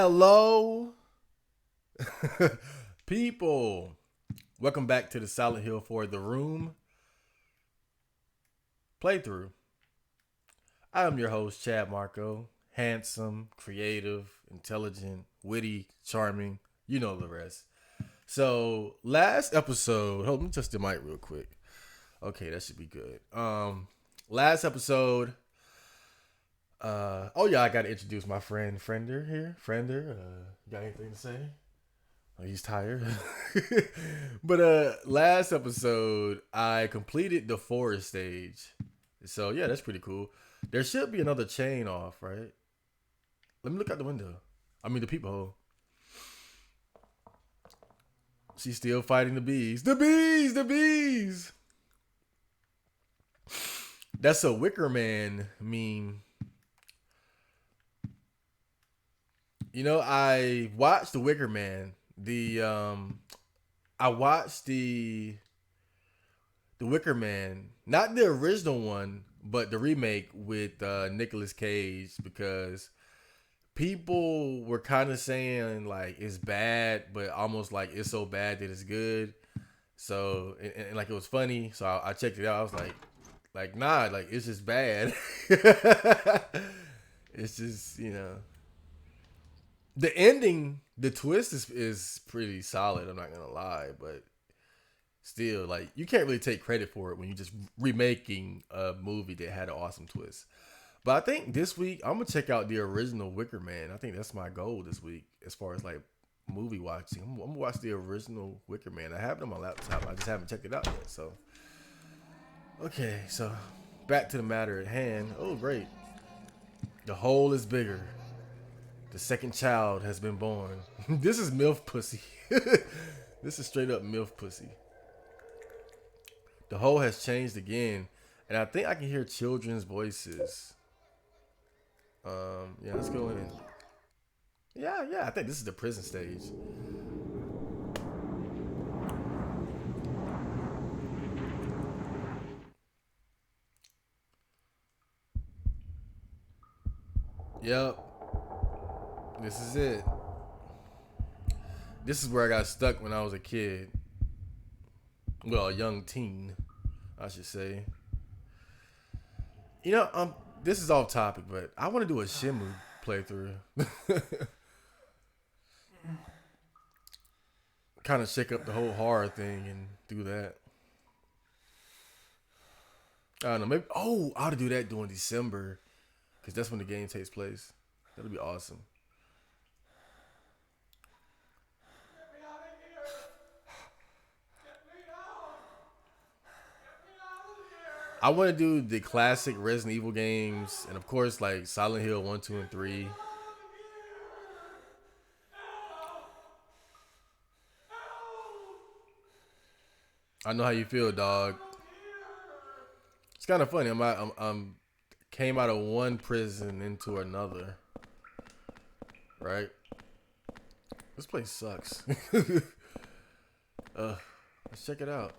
Hello, people. Welcome back to the Silent Hill for the Room playthrough. I am your host, Chad Marco. Handsome, creative, intelligent, witty, charming. You know the rest. So, last episode, hold on, let me touch the mic real quick. Okay, that should be good. Last episode, oh yeah, I gotta introduce my friend Friender here. Friender, got anything to say? Oh, he's tired. But last episode I completed the forest stage. So yeah, that's pretty cool. There should be another chain off, right? Let me look out the window. I mean the peephole. She's still fighting the bees. The bees! The bees! That's a Wicker Man meme. You know, I watched the Wicker Man. I watched the Wicker Man, not the original one, but the remake with Nicolas Cage because people were kind of saying like it's bad, but almost like it's so bad that it's good. So and like it was funny, so I checked it out. I was like nah, like it's just bad. It's just the ending, the twist is pretty solid. I'm not gonna lie, but still, like you can't really take credit for it when you're just remaking a movie that had an awesome twist. But I think this week I'm gonna check out the original Wicker Man. I think that's my goal this week as far as like movie watching. I'm gonna watch the original Wicker Man. I have it on my laptop. I just haven't checked it out yet. So okay, so back to the matter at hand. Oh great, the hole is bigger. The second child has been born. This is MILF pussy. This is straight up MILF pussy. The hole has changed again, and I think I can hear children's voices. Yeah, let's go in. Yeah. I think this is the prison stage. Yep, this is it. This is where I got stuck when I was a kid. Well, a young teen, I should say. This is off topic, but I want to do a Shimu playthrough. Kind of shake up the whole horror thing and do that. I don't know. Maybe. Oh, I ought to do that during December because that's when the game takes place. That'll be awesome. I want to do the classic Resident Evil games, and of course, like Silent Hill 1, 2, and 3. I know how you feel, dog. It's kind of funny. I'm came out of one prison into another, right? This place sucks. Let's check it out.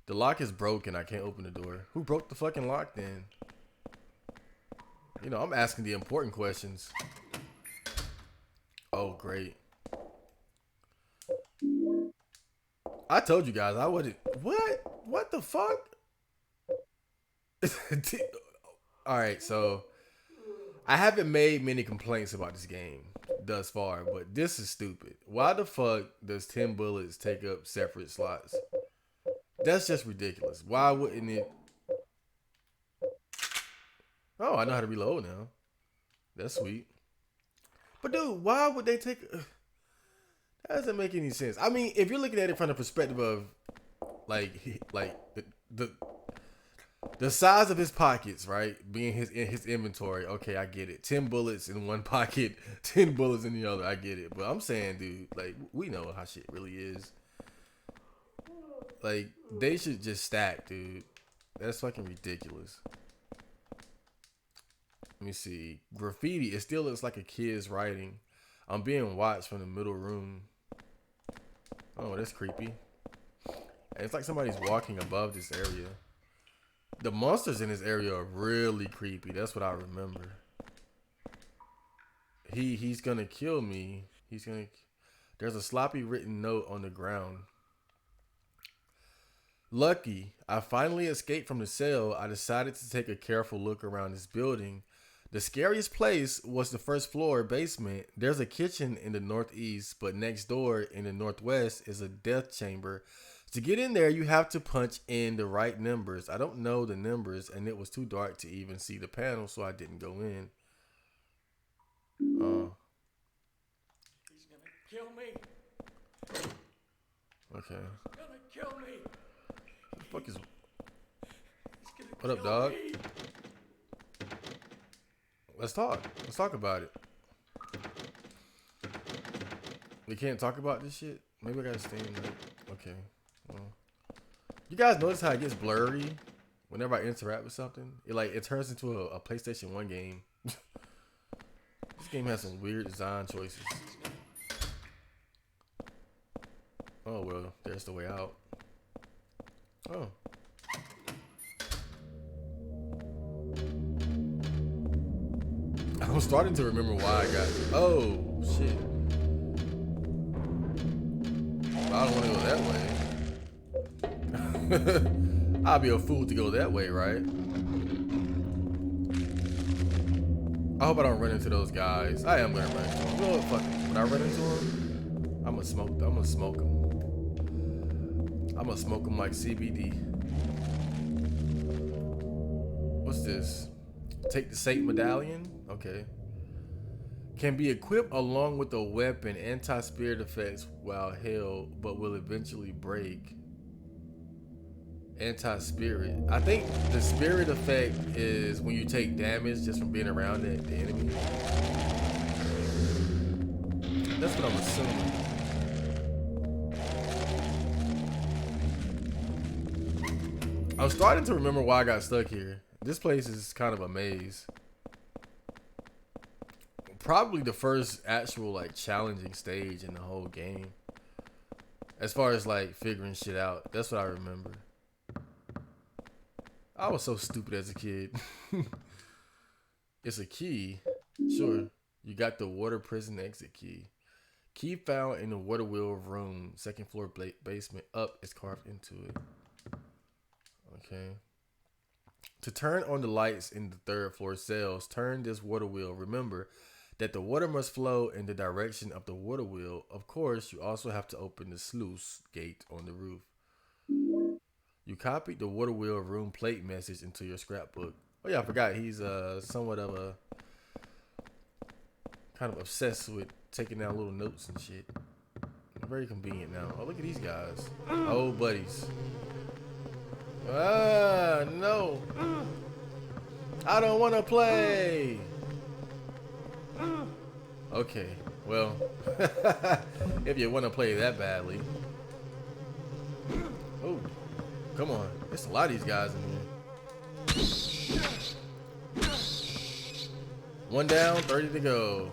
The lock is broken. I can't open the door. Who broke the fucking lock then? I'm asking the important questions. Oh, great. I told you guys I wouldn't. What? What the fuck? All right, so I haven't made many complaints about this game thus far, but this is stupid. Why the fuck does 10 bullets take up separate slots? That's just ridiculous. Why wouldn't it? Oh, I know how to reload now. That's sweet. But dude, why would they take? That doesn't make any sense. I mean, if you're looking at it from the perspective of like the the size of his pockets, right, being his inventory. Okay, I get it. 10 bullets in one pocket, 10 bullets in the other. I get it. But I'm saying, dude, like we know how shit really is. Like they should just stack, dude. That's fucking ridiculous. Let me see. Graffiti. It still looks like a kid's writing. I'm being watched from the middle room. Oh, that's creepy. And it's like somebody's walking above this area. The monsters in this area are really creepy. That's what I remember. He's gonna kill me. He's gonna. There's a sloppy written note on the ground. Lucky, I finally escaped from the cell. I decided to take a careful look around this building. The scariest place was the first floor basement. There's a kitchen in the northeast, but next door in the northwest is a death chamber. To get in there, you have to punch in the right numbers. I don't know the numbers, and it was too dark to even see the panel, so I didn't go in. Oh, He's gonna kill me. okay. He's gonna kill me. What the fuck is? He's gonna What up, kill dog? me. Let's talk. Let's talk about it. We can't talk about this shit. Maybe I gotta stay in there. Okay. Well, you guys notice how it gets blurry whenever I interact with something? It turns into a PlayStation 1 game. This game has some weird design choices. Oh well, there's the way out. Oh. I'm starting to remember why I got. Oh shit! I don't want to go that way. I'll be a fool to go that way, right? I hope I don't run into those guys. I am gonna run into them. You know what? Fuck it. When I run into them, I'm gonna smoke. I'm gonna smoke them. I'm gonna smoke them like CBD. What's this? Take the Saint medallion. Okay. Can be equipped along with a weapon. Anti-spirit effects while held, but will eventually break. Anti-spirit. I think the spirit effect is when you take damage just from being around the enemy. That's what I'm assuming. I'm starting to remember why I got stuck here. This place is kind of a maze. Probably the first actual like challenging stage in the whole game. As far as like figuring shit out. That's what I remember. I was so stupid as a kid. It's a key. Sure. You got the water prison exit key. Key found in the water wheel room. Second floor basement. Up is carved into it. Okay. To turn on the lights in the third floor cells, turn this water wheel. Remember that the water must flow in the direction of the water wheel. Of course, you also have to open the sluice gate on the roof. You copied the water wheel room plate message into your scrapbook. Oh yeah, I forgot he's somewhat of a kind of obsessed with taking down little notes and shit. Very convenient now. Oh, look at these guys. Oh, buddies. Ah, no. I don't want to play. Okay, well, if you want to play that badly. Oh, come on. There's a lot of these guys in here. One down, 30 to go.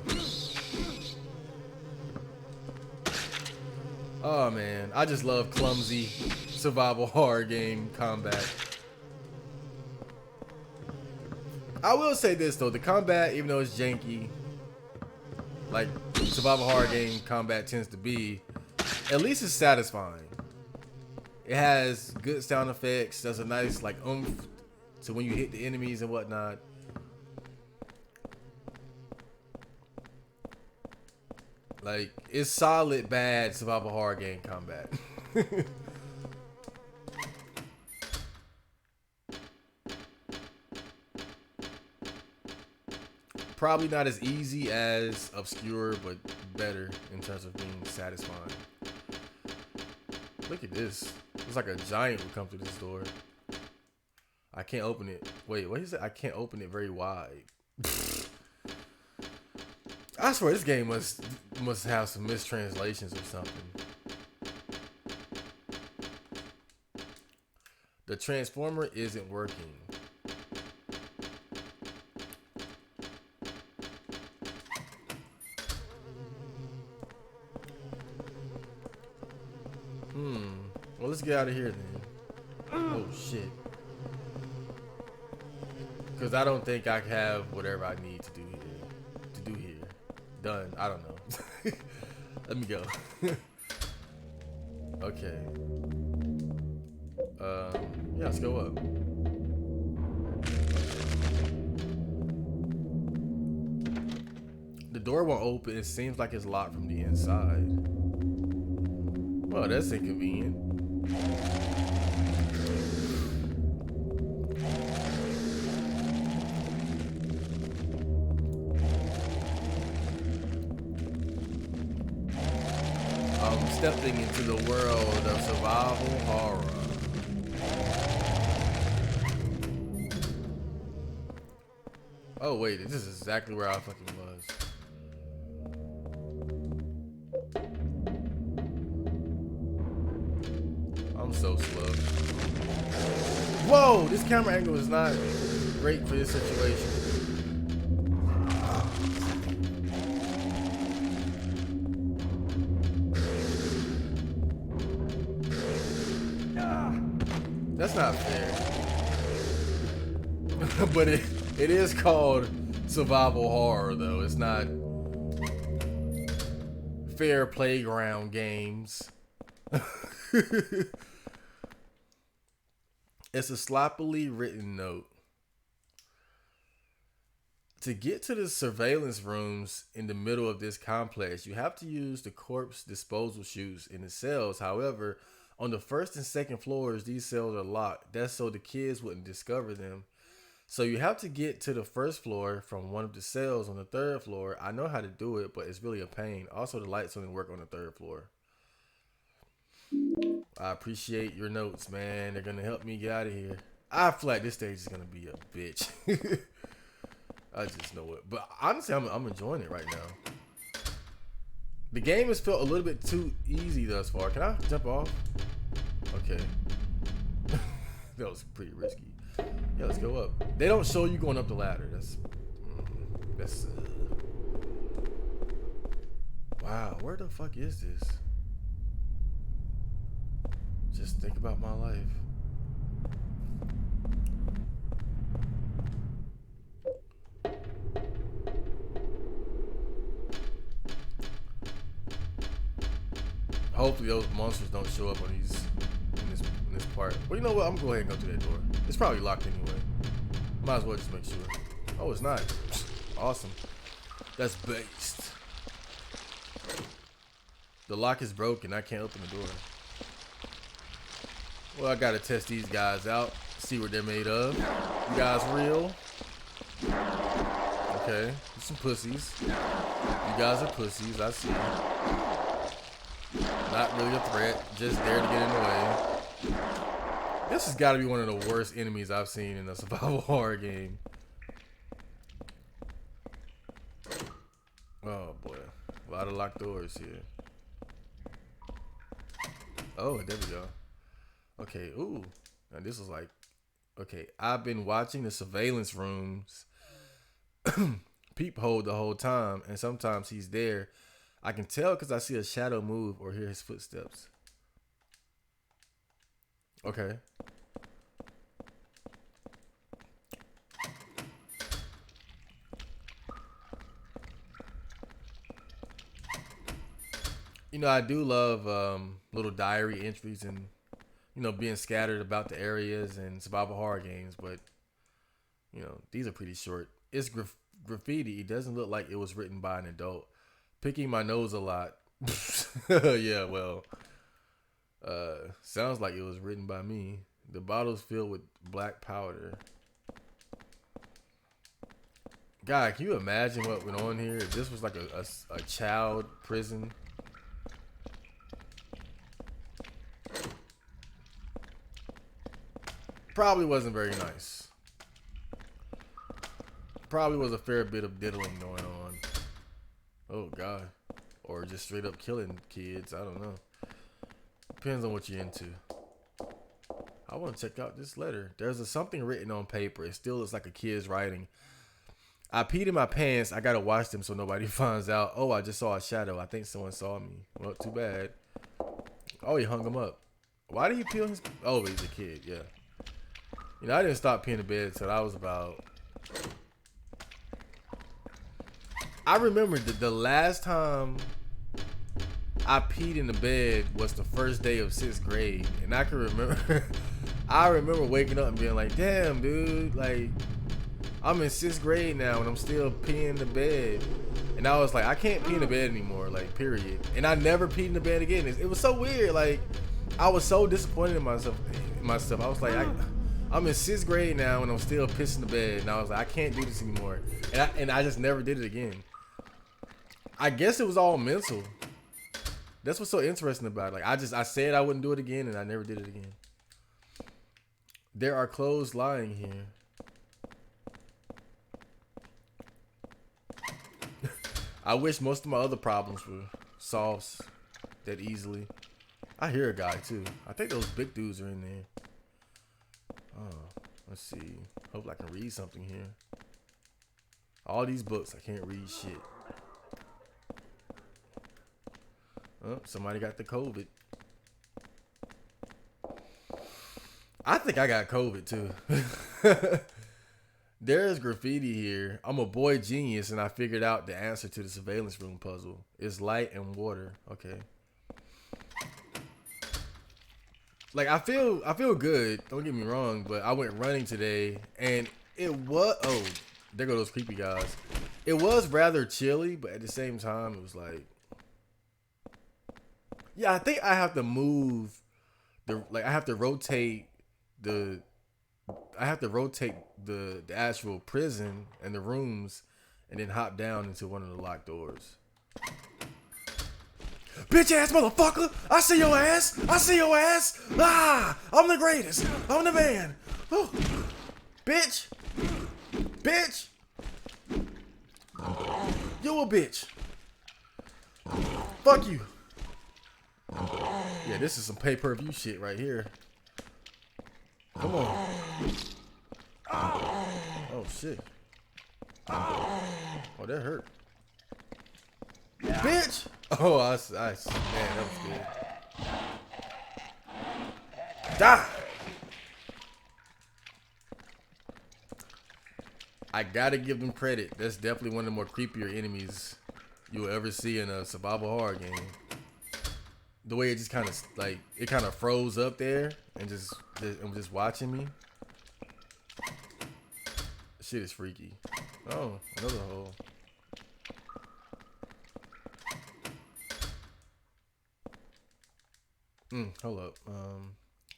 Oh, man. I just love clumsy survival horror game combat. I will say this, though. The combat, even though it's janky, like survival horror game combat tends to be, at least it's satisfying. It has good sound effects. There's a nice like oomph to when you hit the enemies and whatnot. Like, it's solid bad survival horror game combat. Probably not as easy as Obscure, but better in terms of being satisfying. Look at this. Looks like a giant would come through this door. I can't open it. Wait, what is it? I can't open it very wide. I swear this game must have some mistranslations or something. The transformer isn't working. Well, let's get out of here then. Oh shit. Because I don't think I have whatever I need to do here. done. I don't know. Let me go. Okay. Yeah, let's go up. The door won't open. It seems like it's locked from the inside. Well, that's inconvenient. I'm stepping into the world of survival horror. Oh wait, this is exactly where I fucking was. I'm so slow. Whoa, this camera angle is not great for this situation. That's not fair. But it is called survival horror though. It's not fair playground games. It's a sloppily written note. To get to the surveillance rooms in the middle of this complex, you have to use the corpse disposal chutes in the cells. However, on the first and second floors, these cells are locked. That's so the kids wouldn't discover them. So you have to get to the first floor from one of the cells on the third floor. I know how to do it, but it's really a pain. Also, the lights only work on the third floor. I appreciate your notes, man. They're going to help me get out of here. I feel like this stage is going to be a bitch. I just know it. But honestly, I'm enjoying it right now. The game has felt a little bit too easy thus far. Can I jump off? Okay. That was pretty risky. Yeah, let's go up. They don't show you going up the ladder. That's wow, where the fuck is this? Just think about my life. Hopefully those monsters don't show up on these in this part. Well, you know what? I'm gonna go ahead and go through that door. It's probably locked anyway. Might as well just make sure. Oh, it's not. Awesome. That's based. The lock is broken. I can't open the door. Well, I gotta test these guys out. See what they're made of. You guys real? Okay. You're some pussies. You guys are pussies. I see. Not really a threat. Just there to get in the way. This has got to be one of the worst enemies I've seen in a survival horror game. Oh boy, a lot of locked doors here. Oh, there we go. Okay, ooh, now this is like, okay, I've been watching the surveillance rooms peephole the whole time, and sometimes he's there. I can tell because I see a shadow move or hear his footsteps. Okay. You know, I do love little diary entries and, you know, being scattered about the areas and survival horror games, but, you know, these are pretty short. It's graffiti. It doesn't look like it was written by an adult. Picking my nose a lot. Yeah, well, sounds like it was written by me. The bottle's filled with black powder. God, can you imagine what went on here if this was like a child prison? Probably wasn't very nice. Probably was a fair bit of diddling going on. Oh God. Or just straight up killing kids. I don't know. Depends on what you're into. I want to check out this letter. There's something written on paper. It still looks like a kid's writing. I peed in my pants. I gotta wash them so nobody finds out. Oh, I just saw a shadow. I think someone saw me. Well, too bad. Oh, he hung him up. Why did he peel his... Oh, he's a kid. Yeah. You know, I didn't stop peeing in bed until I was about... I remember the last time I peed in the bed was the first day of 6th grade, and I can remember. I remember waking up and being like, "Damn, dude! Like, I'm in 6th grade now, and I'm still peeing in the bed." And I was like, "I can't pee in the bed anymore." Like, period. And I never peed in the bed again. It was so weird. Like, I was so disappointed in myself. I was like, I'm in 6th grade now, and I'm still pissing the bed. And I was like, I can't do this anymore. And I just never did it again. I guess it was all mental. That's what's so interesting about it. Like, I said I wouldn't do it again, and I never did it again. There are clothes lying here. I wish most of my other problems were solved that easily. I hear a guy too. I think those big dudes are in there. Oh, let's see. Hope I can read something here. All these books, I can't read shit. Oh, somebody got the COVID. I think I got COVID too. There's graffiti here. I'm a boy genius, and I figured out the answer to the surveillance room puzzle. It's light and water. Okay. Like, I feel good. Don't get me wrong, but I went running today, and it was there go those creepy guys. It was rather chilly, but at the same time, it was like, yeah, I think I have to move I have to rotate the actual prison and the rooms, and then hop down into one of the locked doors. Bitch ass motherfucker! I see your ass! I see your ass! Ah! I'm the greatest! I'm the man! Oh. Bitch! Bitch! You a bitch! Fuck you! Yeah, this is some pay-per-view shit right here. Come on. Oh shit. Oh, that hurt. Bitch! Oh, man, that was good. Die! I gotta give them credit. That's definitely one of the more creepier enemies you'll ever see in a survival horror game. The way it just kind of like it kind of froze up there and just watching me. Shit is freaky. Oh, another hole. Hold up.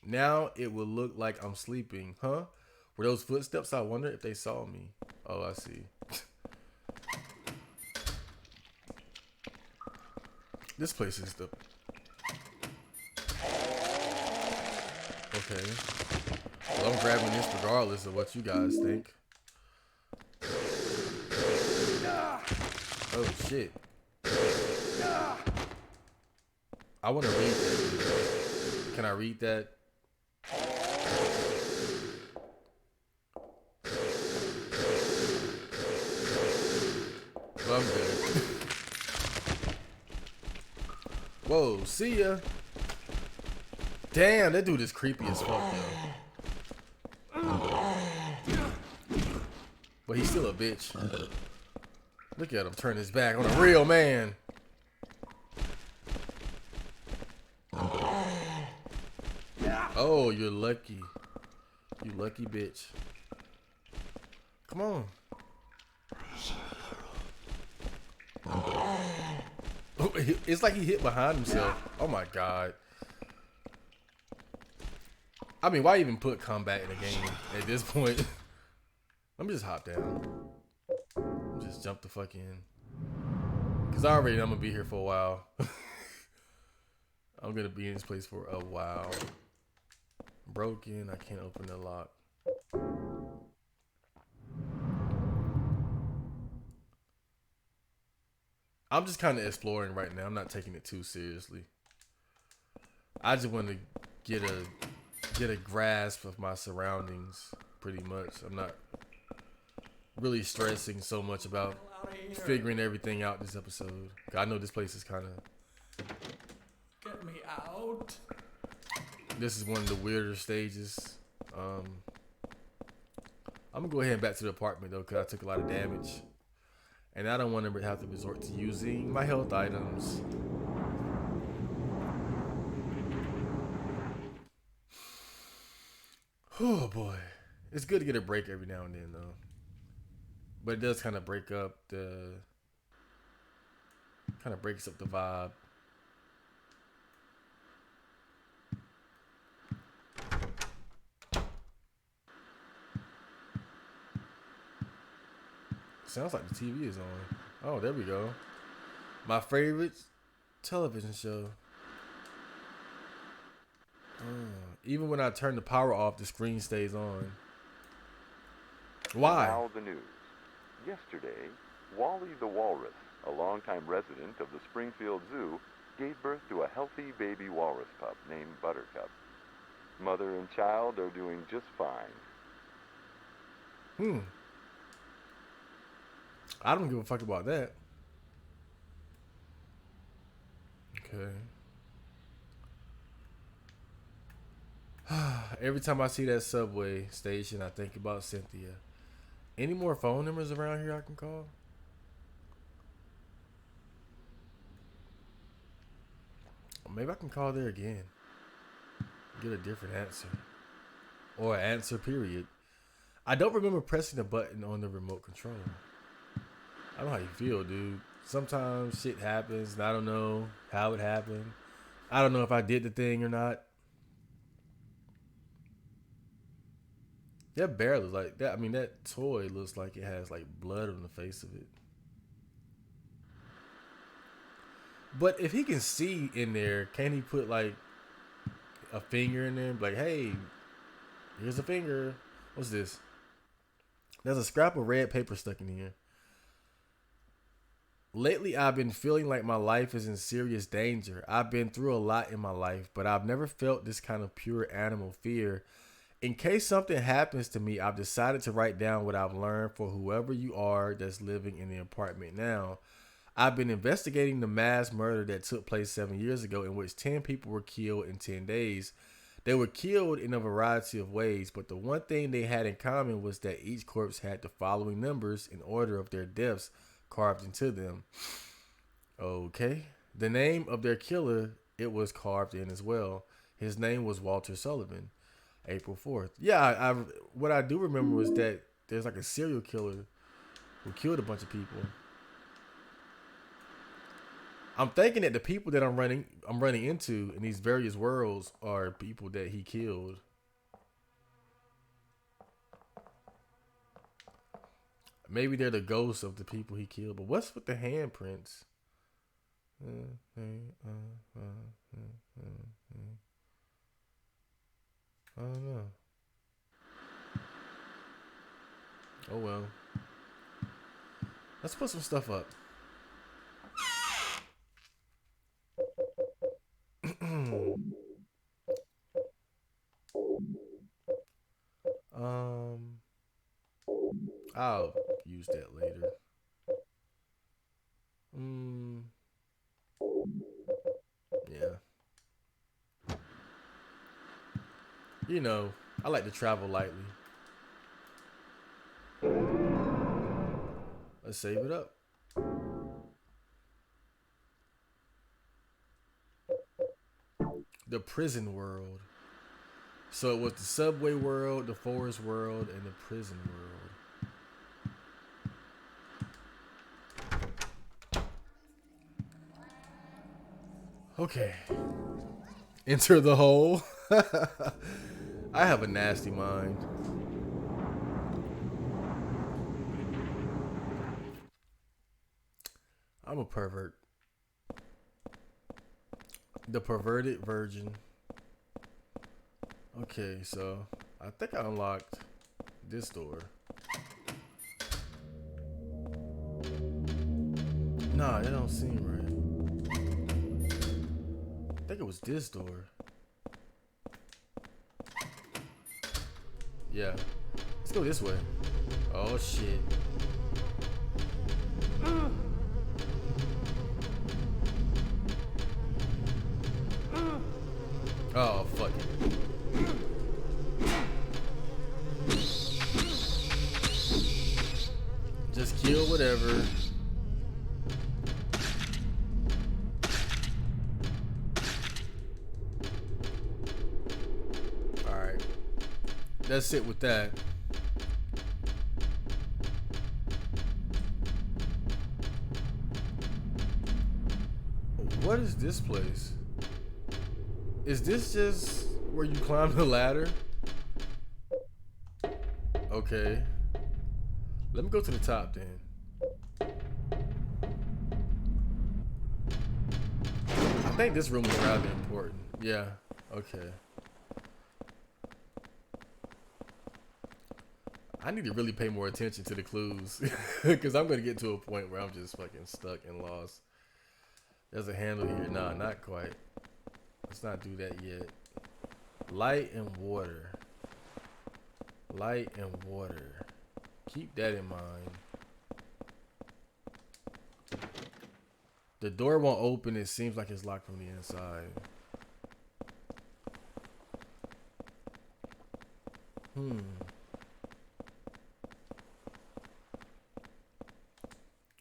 Now it will look like I'm sleeping, huh? Were those footsteps? I wonder if they saw me. Oh, I see. This place is the. Okay. Well, I'm grabbing this regardless of what you guys think. Oh shit. I want to read that. Can I read that? Well, I'm good. Whoa, see ya. Damn, that dude is creepy as fuck, though. But he's still a bitch. Look at him turn his back on a real man. Oh, you're lucky. You lucky bitch. Come on. It's like he hit behind himself. Oh my god. I mean, why even put combat in a game at this point? Let me just hop down. Just jump the fuck in. Cause I already know I'm gonna be here for a while. I'm gonna be in this place for a while. Broken. I can't open the lock. I'm just kind of exploring right now. I'm not taking it too seriously. I just want to get a grasp of my surroundings. Pretty much. I'm not really stressing so much about figuring everything out this episode. I know this place is kind of. Get me out. This is one of the weirder stages. I'm gonna go ahead and back to the apartment though, cause I took a lot of damage, And I don't want to have to resort to using my health items. Oh boy. It's good to get a break every now and then though. But it does kind of breaks up the vibe. Sounds like the TV is on. Oh, there we go. My favorite television show. Even when I turn the power off, the screen stays on. Why? Now the news. Yesterday, Wally the Walrus, a longtime resident of the Springfield Zoo, gave birth to a healthy baby walrus pup named Buttercup. Mother and child are doing just fine. I don't give a fuck about that. Okay. Every time I see that subway station, I think about Cynthia. Any more phone numbers around here I can call? Maybe I can call there again. Get a different answer. Or an answer, period. I don't remember pressing the button on the remote control. I don't know how you feel, dude. Sometimes shit happens and I don't know how it happened. I don't know if I did the thing or not. That bear looks like that. I mean, that toy looks like it has like blood on the face of it. But if he can see in there, can he put like a finger in there and be like, hey, here's a finger. What's this? There's a scrap of red paper stuck in here. Lately, I've been feeling like my life is in serious danger. I've been through a lot in my life, but I've never felt this kind of pure animal fear. In case something happens to me, I've decided to write down what I've learned for whoever you are that's living in the apartment now. I've been investigating the mass murder that took place 7 years ago in which 10 people were killed in 10 days. They were killed in a variety of ways, but the one thing they had in common was that each corpse had the following numbers in order of their deaths carved into them. Okay. The name of their killer, it was carved in as well. His name was Walter Sullivan. April 4th. Yeah, what I do remember was that there's like a serial killer who killed a bunch of people. I'm thinking that the people that I'm running into in these various worlds are people that he killed. Maybe they're the ghosts of the people he killed. But what's with the handprints? I don't know. Oh well. Let's put some stuff up. I'll use that later. Yeah. You know, I like to travel lightly. Let's save it up. The prison world. So it was the subway world, the forest world, and the prison world. Okay. Enter the hole. I have a nasty mind. I'm a pervert. The perverted virgin. Okay, so I think I unlocked this door. Nah, that don't seem right. I think it was this door. Yeah. Let's go this way. Oh shit. Oh fuck it. Just kill whatever. That's it with that. What is this place? Is this just where you climb the ladder? Okay. Let me go to the top then. I think this room is rather important. Yeah. Okay. I need to really pay more attention to the clues because I'm going to get to a point where I'm just fucking stuck and lost. There's a handle here. Nah, not quite. Let's not do that yet. Light and water. Light and water. Keep that in mind. The door won't open. It seems like it's locked from the inside.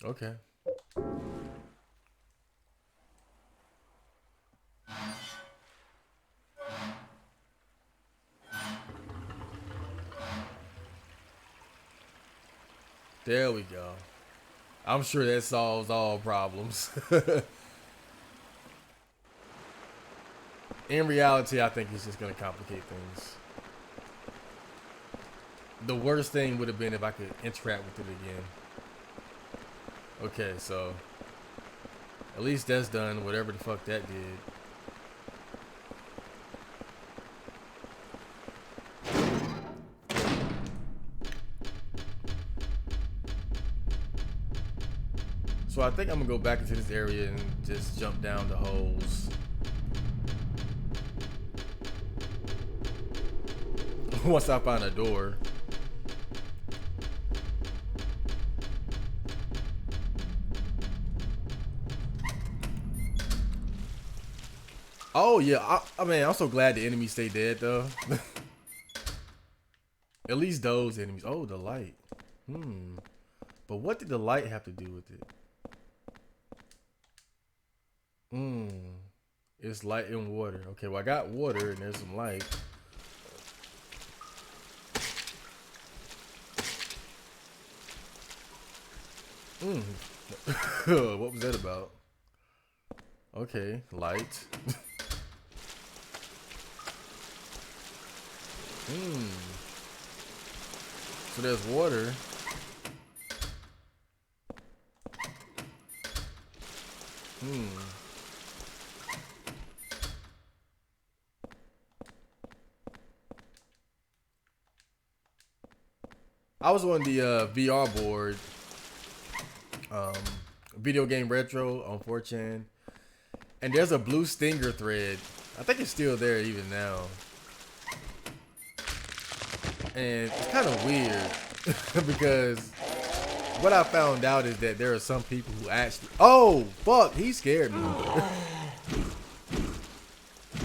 Okay. There we go. I'm sure that solves all problems. In reality, I think it's just going to complicate things. The worst thing would have been if I could interact with it again. Okay, so at least that's done, whatever the fuck that did. So I think I'm gonna go back into this area and just jump down the holes. Once I find a door. Oh yeah, I mean, I'm so glad the enemies stay dead though. At least those enemies. Oh, the light. But what did the light have to do with it? It's light and water. Okay, well I got water and there's some light. What was that about? Okay, light. So there's water. I was on the VR board, video game retro on 4chan, and there's a blue stinger thread. I think it's still there even now. And it's kind of weird because what I found out is that there are some people who actually... Oh, fuck, he scared me.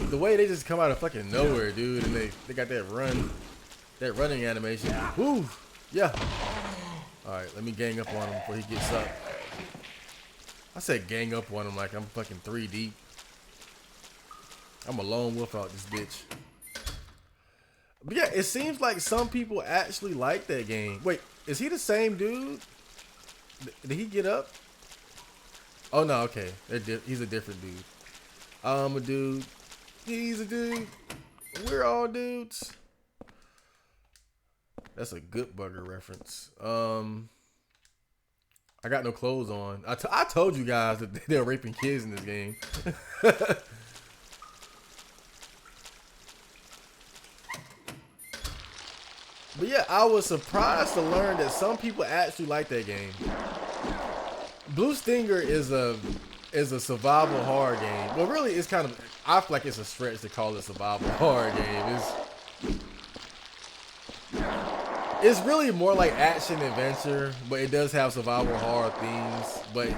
The way they just come out of fucking nowhere, dude, and they got that running animation. Woo, yeah. All right, let me gang up on him before he gets up. I said gang up on him like I'm fucking 3 deep. I'm a lone wolf out this bitch. But yeah, it seems like some people actually like that game. Wait, is he the same dude? Did he get up? Oh no, okay. He's a different dude. I'm a dude. He's a dude. We're all dudes. That's a good bugger reference. I got no clothes on. I told you guys that they're raping kids in this game. But yeah, I was surprised to learn that some people actually like that game. Blue Stinger is a survival horror game. Well, really, it's kind of... I feel like it's a stretch to call it a survival horror game. It's really more like action adventure, but it does have survival horror themes. But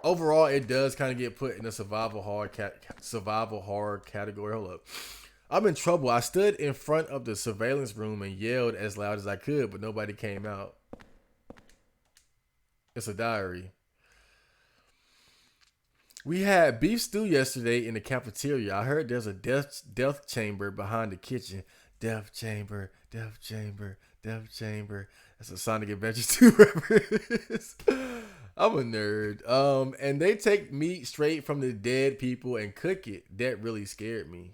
overall, it does kind of get put in the survival horror category. Hold up. I'm in trouble. I stood in front of the surveillance room and yelled as loud as I could, but nobody came out. It's a diary. We had beef stew yesterday in the cafeteria. I heard there's a death chamber behind the kitchen. Death Chamber, Death Chamber, Death Chamber. That's a Sonic Adventures 2 reference. I'm a nerd. And they take meat straight from the dead people and cook it. That really scared me.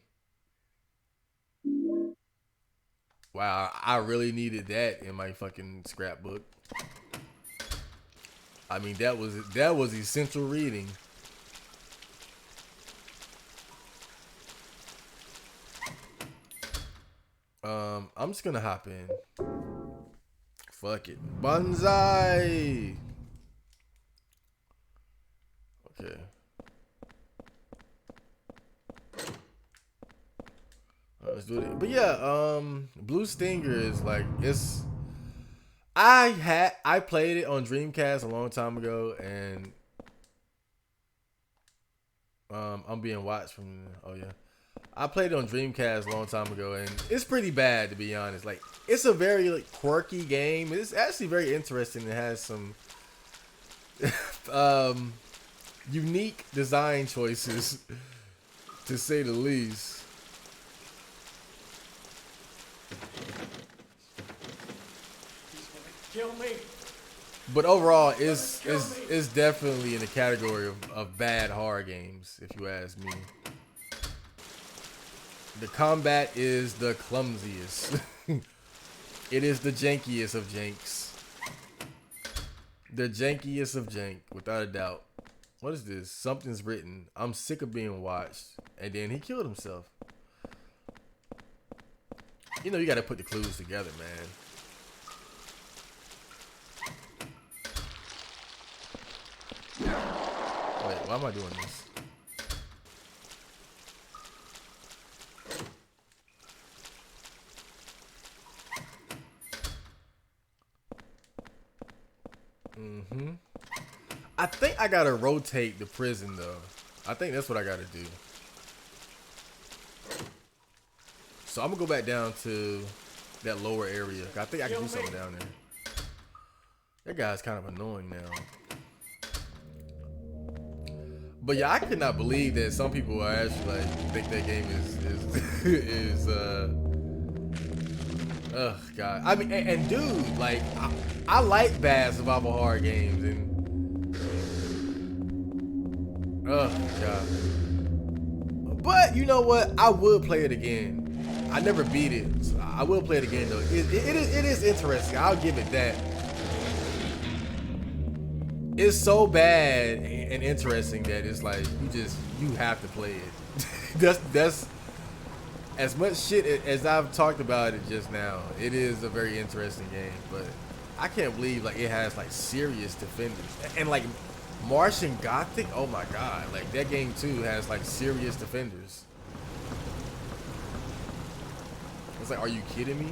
Wow, I really needed that in my fucking scrapbook. I mean, that was essential reading. I'm just gonna hop in. Fuck it. Banzai. Okay. Let's do it. But yeah, Blue Stinger is like it's. I played it on Dreamcast a long time ago, and I'm being watched from. Oh yeah, I played it on Dreamcast a long time ago, and it's pretty bad to be honest. Like it's a very like quirky game. It's actually very interesting. It has some unique design choices, to say the least. Kill me. But overall, it's definitely in the category of bad horror games, if you ask me. The combat is the clumsiest. It is the jankiest of janks. The jankiest of jank, without a doubt. What is this? Something's written. I'm sick of being watched. And then he killed himself. You know, you gotta put the clues together, man. Wait, why am I doing this? I think I gotta rotate the prison though. I think that's what I gotta do. So I'm gonna go back down to that lower area. I think I can do something down there. That guy's kind of annoying now. But yeah, I could not believe that some people are actually like think that game is ugh, God. I mean, and dude, like I like bad survival horror games, and ugh, God. But you know what? I would play it again. I never beat it. So I will play it again though. It is interesting. I'll give it that. It's so bad and interesting that it's like you have to play it. that's as much shit as I've talked about it just now. It is a very interesting game, but I can't believe like it has like serious defenders and like Martian Gothic. Oh my God, like that game too has like serious defenders. It's like, are you kidding me?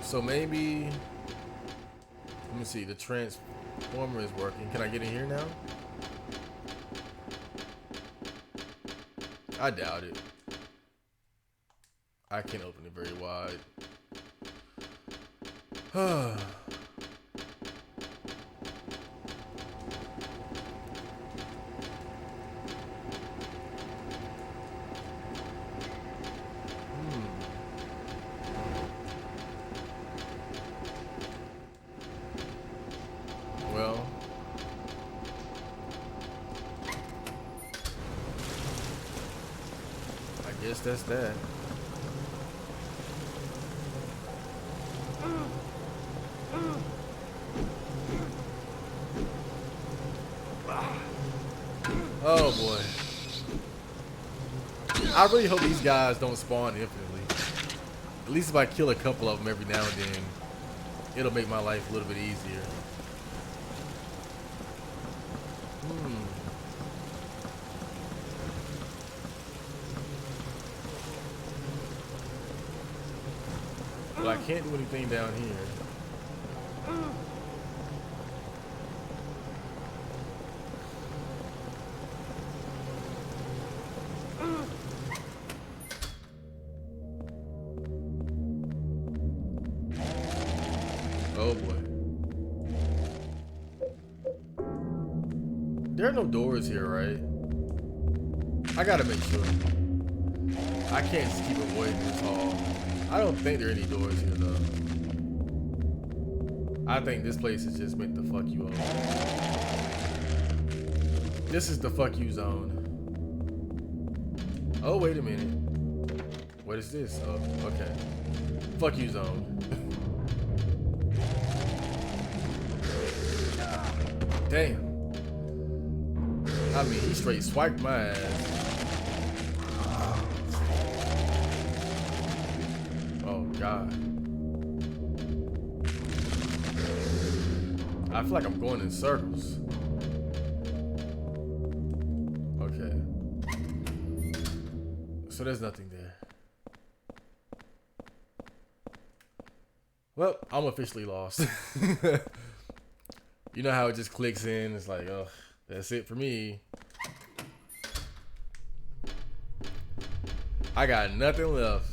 So maybe, let me see, the transformer is working. Can I get in here now? I doubt it. I can't open it very wide. Well, I guess that's that. Oh boy. I really hope these guys don't spawn infinitely. At least if I kill a couple of them every now and then, it'll make my life a little bit easier. But I can't do anything down here. Oh boy. There are no doors here, right? I gotta make sure. I can't just keep avoiding this hall. I don't think there are any doors here though. I think this place is just meant to fuck you over. This is the fuck you zone. Oh, wait a minute. What is this? Oh, okay. Fuck you zone. Damn. I mean, he straight swiped my ass. Oh, God. I feel like I'm going in circles. Okay. So there's nothing there. Well, I'm officially lost. You know how it just clicks in? It's like, oh, that's it for me. I got nothing left.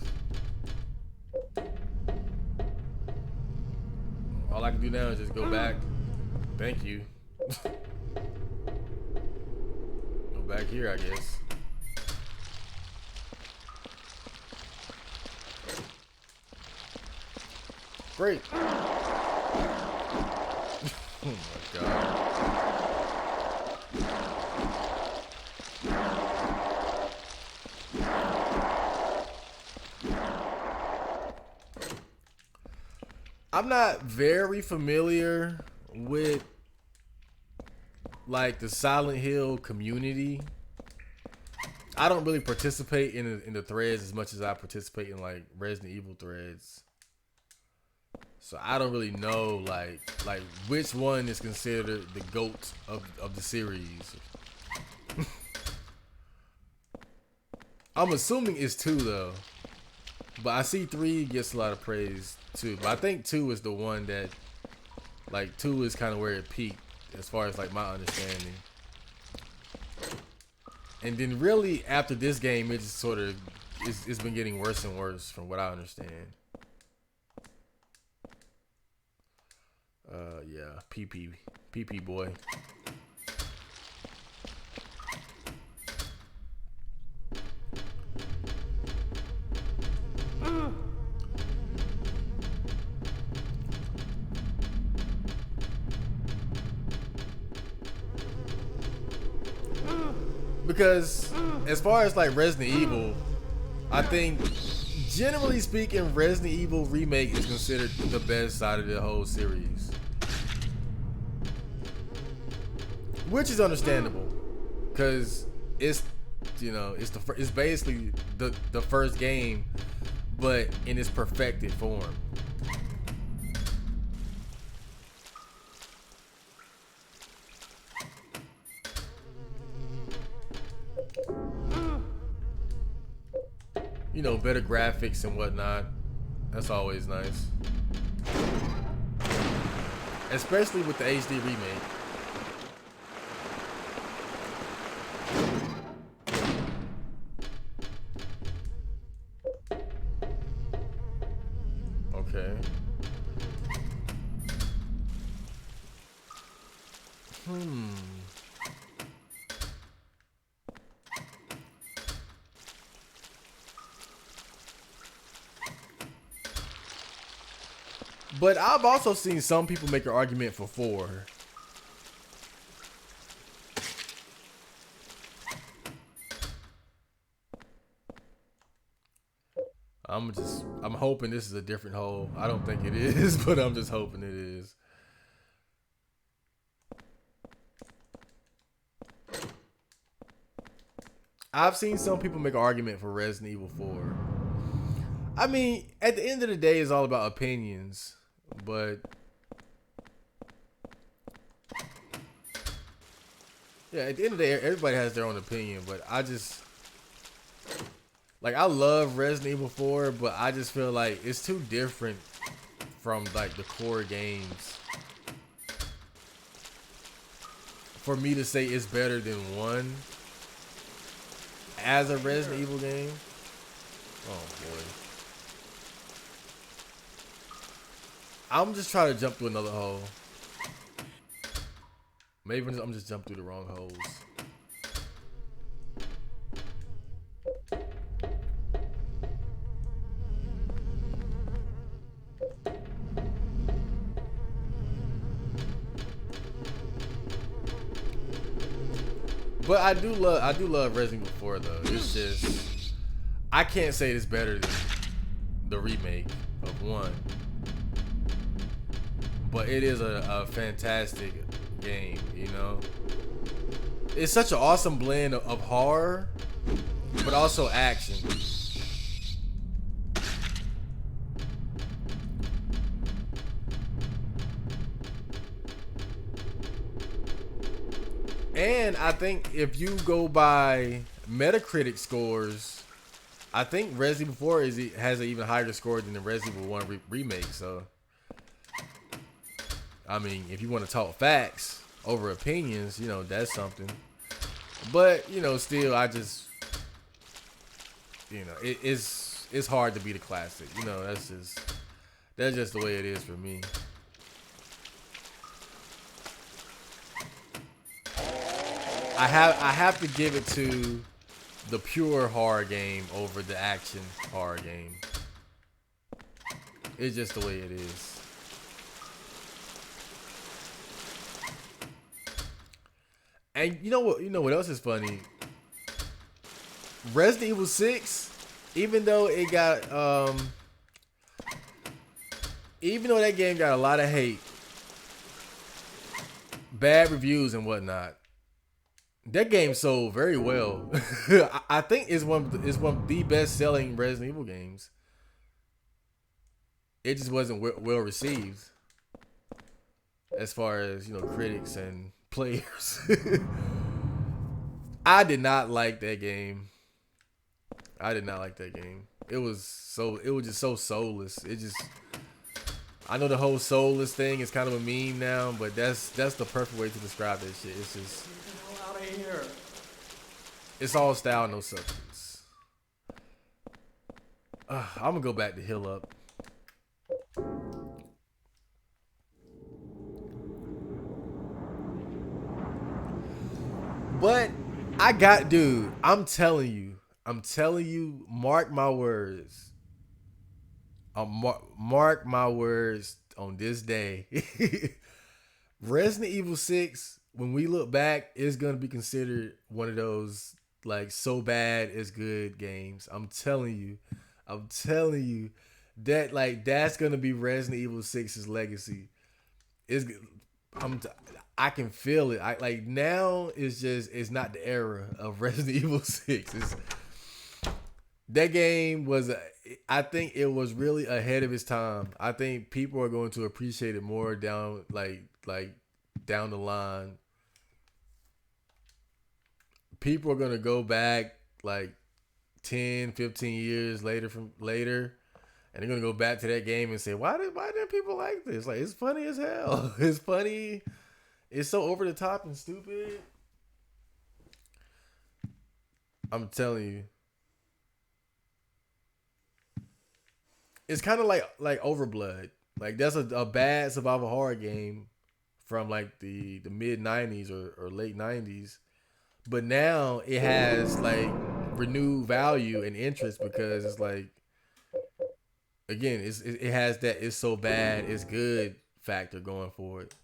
All I can do now is just go back. Thank you. Go back here, I guess. Great. Oh my God. I'm not very familiar with like the Silent Hill community. I don't really participate in the threads as much as I participate in like Resident Evil threads. So I don't really know like which one is considered the GOAT of the series. I'm assuming it's 2 though. But I see 3 gets a lot of praise too. But I think 2 is the one that like 2 is kind of where it peaked as far as like my understanding. And then really after this game it just sort of it's been getting worse and worse from what I understand. Yeah, PP boy. Because as far as like Resident Evil, I think generally speaking, Resident Evil Remake is considered the best out of the whole series. Which is understandable, because it's, you know, it's basically the first game, but in its perfected form. You know, better graphics and whatnot. That's always nice, especially with the HD remake. Okay. But I've also seen some people make an argument for 4. I'm hoping this is a different hole. I don't think it is, but I'm just hoping it is. I've seen some people make an argument for Resident Evil 4. I mean, at the end of the day, it's all about opinions, but yeah, at the end of the day, everybody has their own opinion, but I just, like, I love Resident Evil 4, but I just feel like it's too different from, like, the core games for me to say it's better than 1 as a Resident Evil game. Oh, boy. I'm just trying to jump through another hole. Maybe I'm just jumping through the wrong holes. But I do love Resident Evil 4 though. It's just I can't say it's better than the remake of 1. But it is a fantastic game, you know. It's such an awesome blend of horror, but also action. And I think if you go by Metacritic scores, I think Resident Evil 4 has an even higher score than the Resident Evil 1 remake. So, I mean, if you want to talk facts over opinions, you know, that's something. But, you know, still, I just, you know, it's hard to beat a classic. You know, that's just the way it is for me. I have to give it to the pure horror game over the action horror game. It's just the way it is. And you know what else is funny? Resident Evil 6, even though that game got a lot of hate, bad reviews and whatnot, that game sold very well. I think it's one of the best selling Resident Evil games. It just wasn't well received as far as, you know, critics and players. I did not like that game. It was just so soulless. I know the whole soulless thing is kind of a meme now, but that's the perfect way to describe that shit. It's just, Get out of here. it's all style, no substance. I'm gonna go back to Hill Up. But dude, I'm telling you, mark my words. Mark my words on this day. Resident Evil 6, when we look back, is going to be considered one of those, like, so bad it's good games. I'm telling you that, like, that's going to be Resident Evil 6's legacy. I can feel it. Now it's not the era of Resident Evil 6. That game was, I think it was really ahead of its time. I think people are going to appreciate it more down the line. People are going to go back like 10, 15 years later, and they're going to go back to that game and say, why didn't people like this? Like, it's funny as hell. It's funny. It's so over the top and stupid. I'm telling you. It's kind of like Overblood. Like, that's a bad survival horror game from like the mid 90s or late 90s. But now it has like renewed value and interest because it's like, again, it has that it's so bad it's good factor going for it.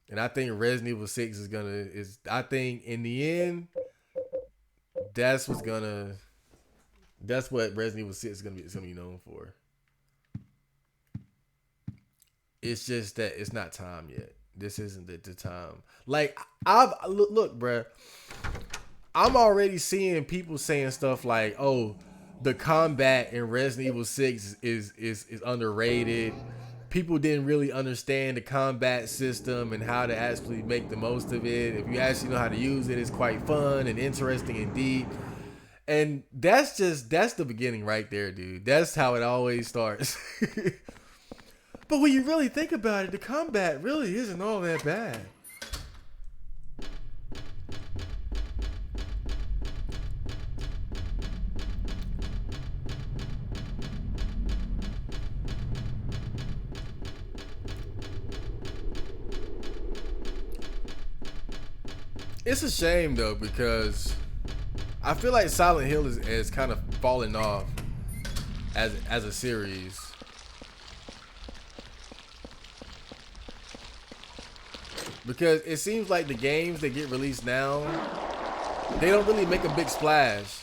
And I think Resident Evil 6 I think in the end, that's what Resident Evil 6 is gonna be known for. It's just that it's not time yet. This isn't the time. Like, look, bruh. I'm already seeing people saying stuff like, "Oh, the combat in Resident Evil 6 is underrated. People didn't really understand the combat system and how to actually make the most of it. If you actually know how to use it, it's quite fun and interesting and deep." And that's the beginning right there, dude. That's how it always starts. But when you really think about it, the combat really isn't all that bad. It's a shame though, because I feel like Silent Hill is kind of falling off as a series. Because it seems like the games that get released now, they don't really make a big splash.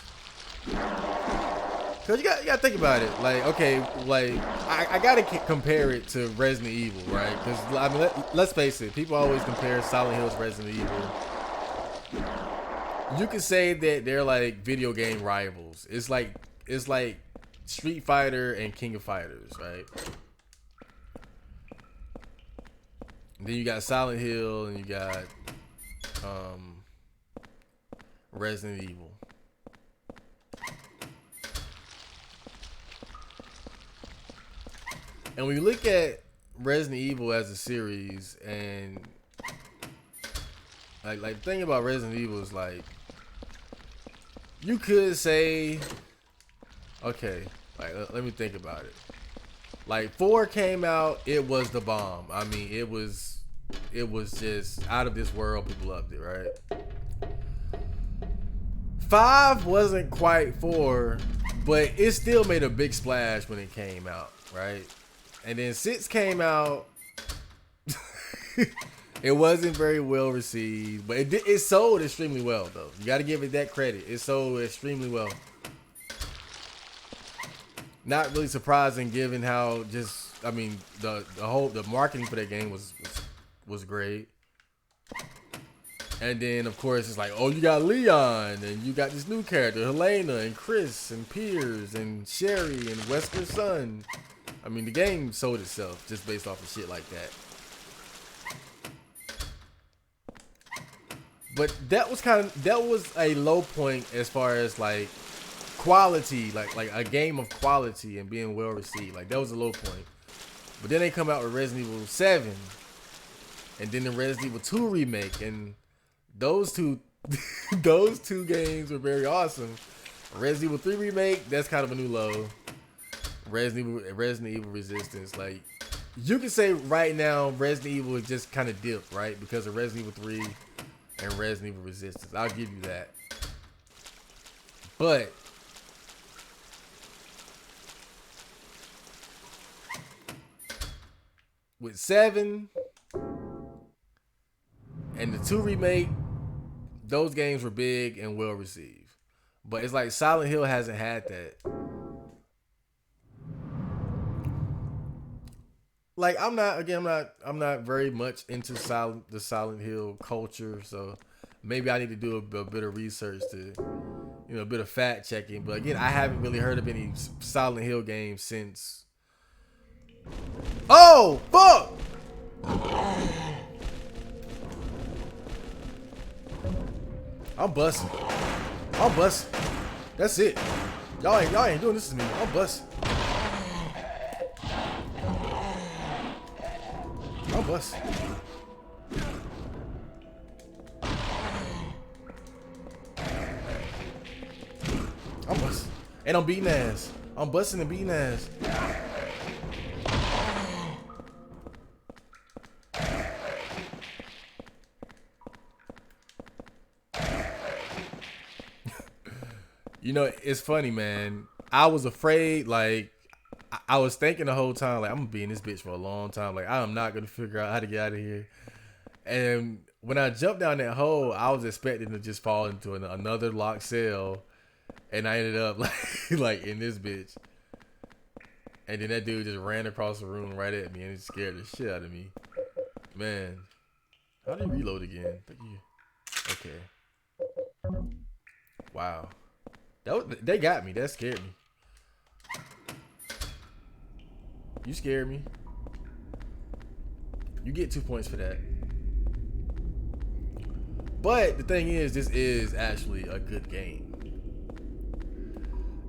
Cause you gotta think about it. Like, okay, like I gotta compare it to Resident Evil, right? Because I mean, let's face it, people always compare Silent Hill to Resident Evil. You could say that they're like video game rivals. It's like Street Fighter and King of Fighters, right? And then you got Silent Hill and you got Resident Evil. And when you look at Resident Evil as a series, and like the thing about Resident Evil is like, you could say, okay, like let me think about it. Like 4 came out, it was the bomb. I mean, it was just out of this world. People loved it, right? 5 wasn't quite 4, but it still made a big splash when it came out, right? And then 6 came out. It wasn't very well received, but it sold extremely well, though. You got to give it that credit. It sold extremely well. Not really surprising, given how just, I mean, the marketing for that game was great. And then of course it's like, oh, you got Leon, and you got this new character, Helena, and Chris, and Piers, and Sherry, and Wesker's son. I mean, the game sold itself just based off of shit like that. But that was a low point as far as like quality, like a game of quality and being well received. Like that was a low point. But then they come out with Resident Evil 7, and then the Resident Evil 2 remake, and those two games were very awesome. Resident Evil 3 remake, that's kind of a new low. Resident Evil Resistance, like you can say right now Resident Evil is just kind of dipped, right? Because of Resident Evil 3 and Resident Evil Resistance. I'll give you that. But with 7 and the 2 remake, those games were big and well received. But it's like Silent Hill hasn't had that. Like I'm not very much into the Silent Hill culture, so maybe I need to do a bit of research to, a bit of fact checking. But again, I haven't really heard of any Silent Hill games since. Oh fuck! I'm busting. That's it. Y'all ain't doing this to me. I'm busting. I'm busting. And I'm beating ass. I'm busting and beating ass. It's funny, man. I was afraid, like, I was thinking the whole time, like, I'm gonna be in this bitch for a long time. Like, I am not gonna figure out how to get out of here. And when I jumped down that hole, I was expecting to just fall into another locked cell, and I ended up like in this bitch. And then that dude just ran across the room right at me, and it scared the shit out of me. Man, how do you reload again? Okay. Wow. They got me. That scared me. You scared me. You get 2 points for that. But the thing is, this is actually a good game.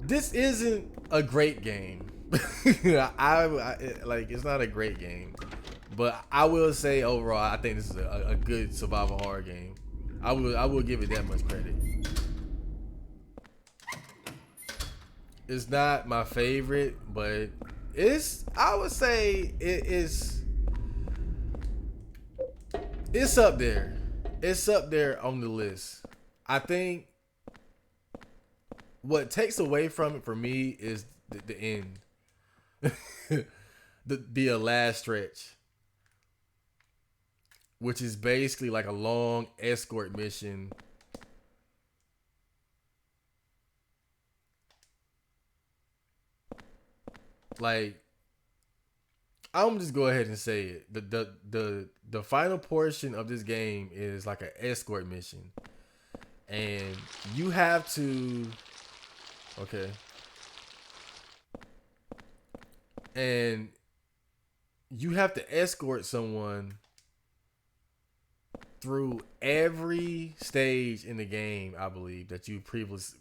This isn't a great game. I like, it's not a great game. But I will say overall, I think this is a good survival horror game. I will give it that much credit. It's not my favorite, but I would say it's up there. It's up there on the list. I think what takes away from it for me is the end, the last stretch, which is basically like a long escort mission. Like, I'm just go ahead and say it. The final portion of this game is like an escort mission, and you have to, okay, and you have to escort someone through every stage in the game, I believe, that you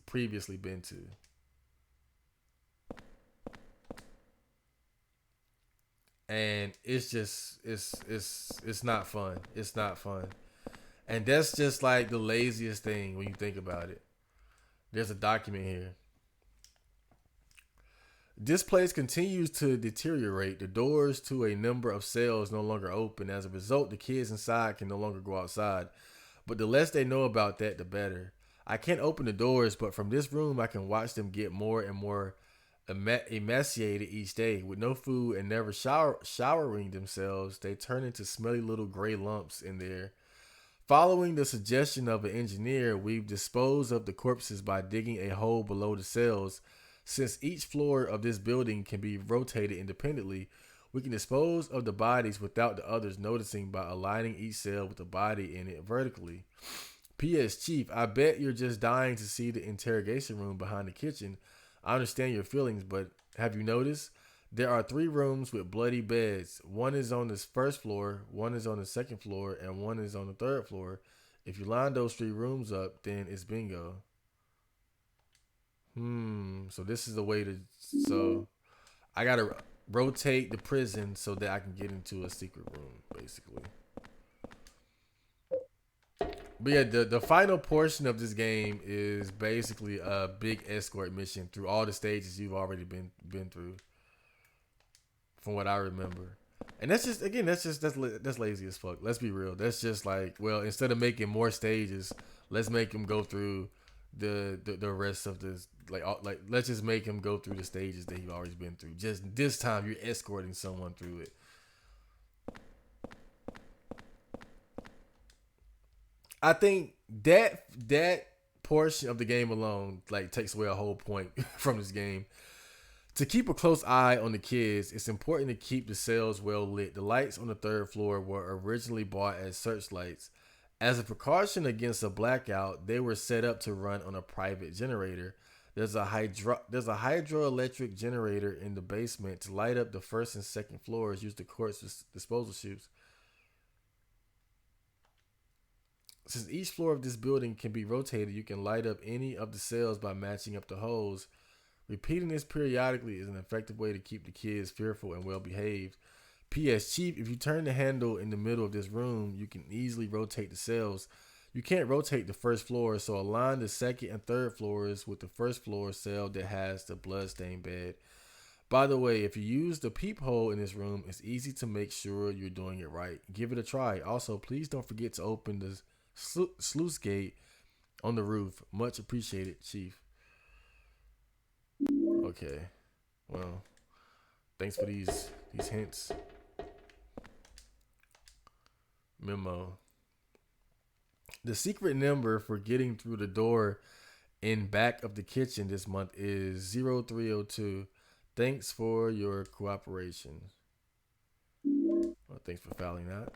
previously been to. And it's just it's not fun. It's not fun. And that's just like the laziest thing when you think about it. There's a document here. This place continues to deteriorate. The doors to a number of cells no longer open. As a result, the kids inside can no longer go outside. But the less they know about that, the better. I can't open the doors, but from this room, I can watch them get more and more emaciated each day. With no food and never showering themselves, they turn into smelly little gray lumps in there. Following the suggestion of an engineer, we've disposed of the corpses by digging a hole below the cells. Since each floor of this building can be rotated independently, we can dispose of the bodies without the others noticing by aligning each cell with the body in it vertically. P.S. Chief, I bet you're just dying to see the interrogation room behind the kitchen. I understand your feelings, but have you noticed? There are 3 rooms with bloody beds. One is on the first floor, one is on the second floor, and one is on the third floor. If you line those 3 rooms up, then it's bingo. So this is the way to... So I got to rotate the prison so that I can get into a secret room, basically. But yeah, the final portion of this game is basically a big escort mission through all the stages you've already been through, from what I remember. And that's just, again, that's lazy as fuck. Let's be real. That's just like, well, instead of making more stages, let's make him go through the rest of this. Like let's just make him go through the stages that he's always been through. Just this time, you're escorting someone through it. I think that portion of the game alone like takes away a whole point from this game. To keep a close eye on the kids, it's important to keep the cells well lit. The lights on the 3rd floor were originally bought as searchlights. As a precaution against a blackout, they were set up to run on a private generator. There's a hydroelectric generator in the basement to light up the 1st and 2nd floors. Use the quartz disposal chutes. Since each floor of this building can be rotated, you can light up any of the cells by matching up the holes. Repeating this periodically is an effective way to keep the kids fearful and well behaved. P.S. Chief, if you turn the handle in the middle of this room, you can easily rotate the cells. You can't rotate the 1st floor, so align the 2nd and 3rd floors with the 1st floor cell that has the bloodstained bed. By the way, if you use the peephole in this room, it's easy to make sure you're doing it right. Give it a try. Also, please don't forget to open the sluice gate on the roof. Much appreciated, Chief. Okay. Well, thanks for these hints. Memo. The secret number for getting through the door in back of the kitchen this month is 0302. Thanks for your cooperation. Well, thanks for filing that.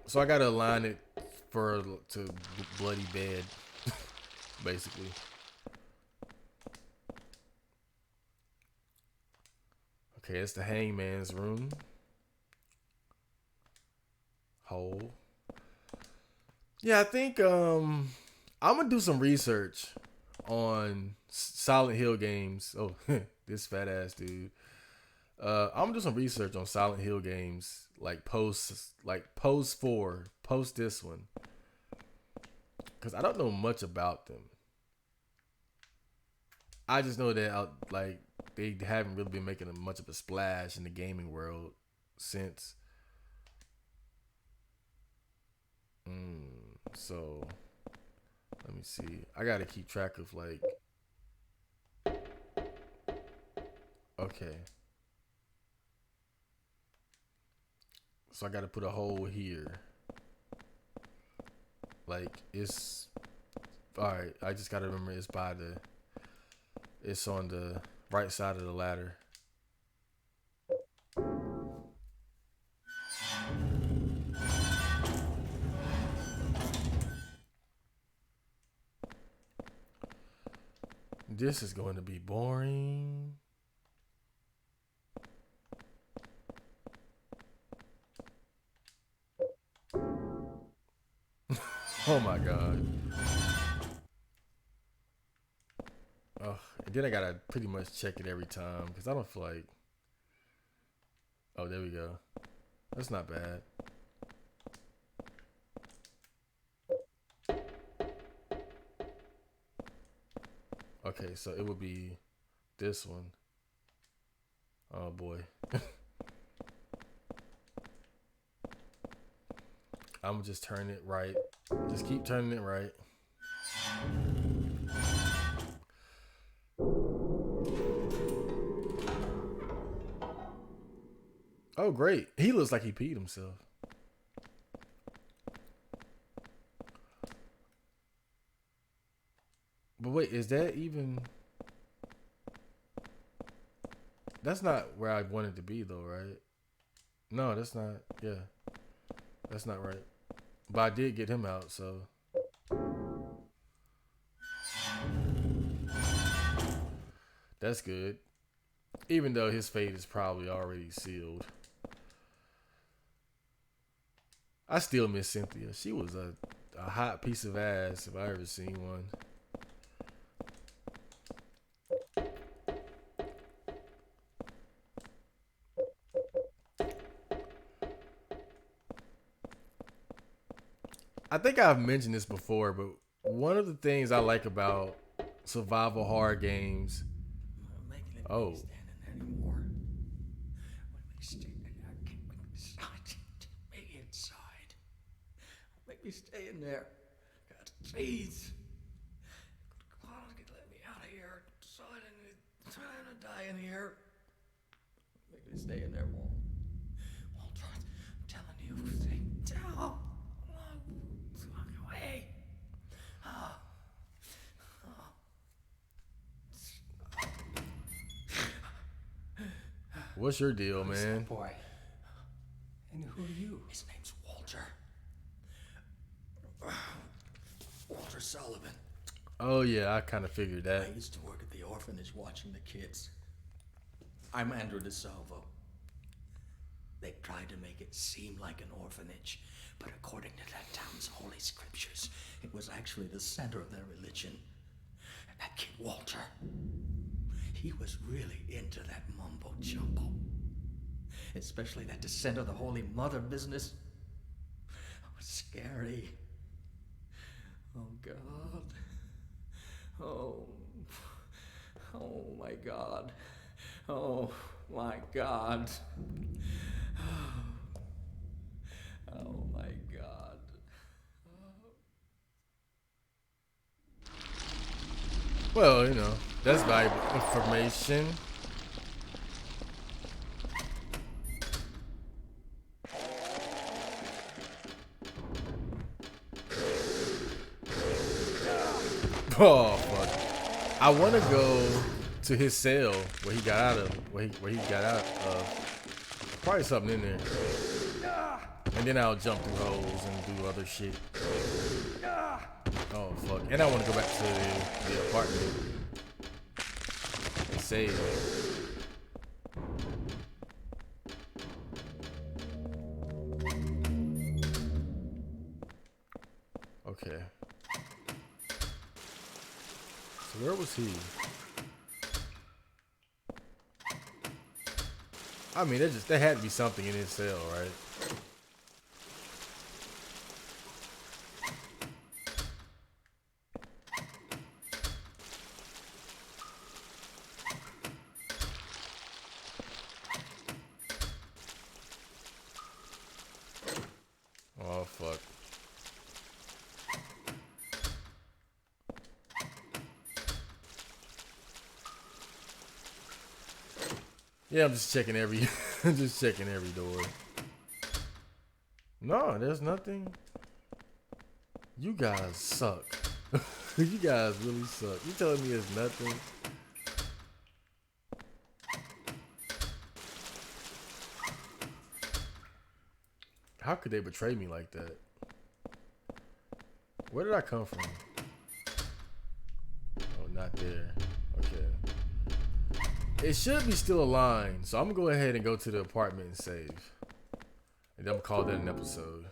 So I gotta align it to bloody bed, basically. Okay, it's the hangman's room. Hole. Yeah, I think I'm gonna do some research on Silent Hill games. Oh, this fat ass dude. I'm gonna do some research on Silent Hill games, post this one, because I don't know much about them. I just know that like they haven't really been making much of a splash in the gaming world since. So let me see. I gotta keep track of like. Okay. So I gotta put a hole here. Like it's all right. I just gotta remember it's by the. It's on the right side of the ladder. This is going to be boring. Oh my god. Oh, and then I gotta pretty much check it every time because I don't feel like. Oh, there we go. That's not bad. Okay, so it would be this one. Oh boy. I'm gonna just turn it right. Just keep turning it right. Oh great. He looks like he peed himself. But wait, is that even... That's not where I wanted to be though, right? No, that's not. Yeah. That's not right. But I did get him out, so... That's good. Even though his fate is probably already sealed. I still miss Cynthia. She was a hot piece of ass if I ever seen one. I think I've mentioned this before, but one of the things I like about survival horror games... Oh. Anymore. Make me inside. Make me stay in there. God, please. Come on, let me out of here. I'm trying to die in here. Make me stay in there, Walt. Walter, I'm telling you, stay down. Walk away. What's your deal, Who's man? that boy? And who are you? His name's Walter. Walter Sullivan. Oh yeah, I kind of figured I that. used to work at the orphanage watching the kids. I'm Andrew DeSalvo. They tried to make it seem like an orphanage, but according to that town's holy scriptures, it was actually the center of their religion. And that kid Walter, he was really into that mumbo jumbo. Especially that descent of the Holy Mother business. It was scary. Oh, God. Oh my God. Oh my God. Oh my God. Well, you know, that's valuable information. Oh fuck! I want to go to his cell where he got out of, where he got out of. Probably something in there. And then I'll jump through holes and do other shit. Oh fuck! And I want to go back to the apartment and save. Okay. So where was he? I mean, there had to be something in his cell, right? Yeah, I'm just checking every, just checking every door. No, there's nothing. You guys suck. You guys really suck. You telling me there's nothing? How could they betray me like that? Where did I come from? Oh, not there. Okay. It should be still aligned, so I'm gonna go ahead and go to the apartment and save. And then I'm gonna call that an episode.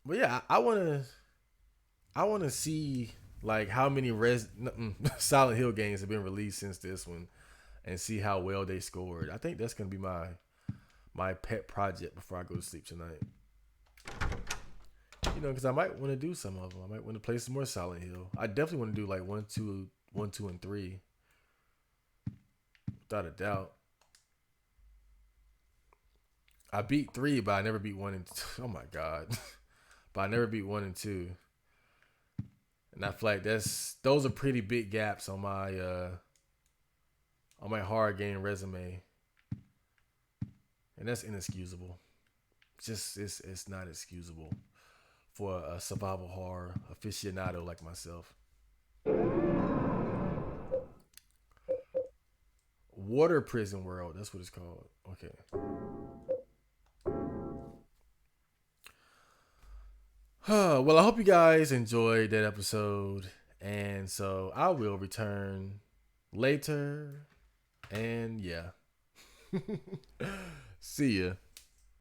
But yeah, I wanna see like how many Silent Hill games have been released since this one, and see how well they scored. I think that's gonna be my pet project before I go to sleep tonight. You know, because I might want to do some of them. I might want to play some more Silent Hill. I definitely want to do like 1, 2, and 3, without a doubt. I beat 3, but I never beat 1 and 2. Oh my god! But I never beat 1 and 2. And I feel like those are pretty big gaps on my hard game resume, and that's inexcusable. It's not excusable for a survival horror aficionado like myself. Water Prison World, that's what it's called. Okay. Well, I hope you guys enjoyed that episode, and so I will return later. And yeah. See ya.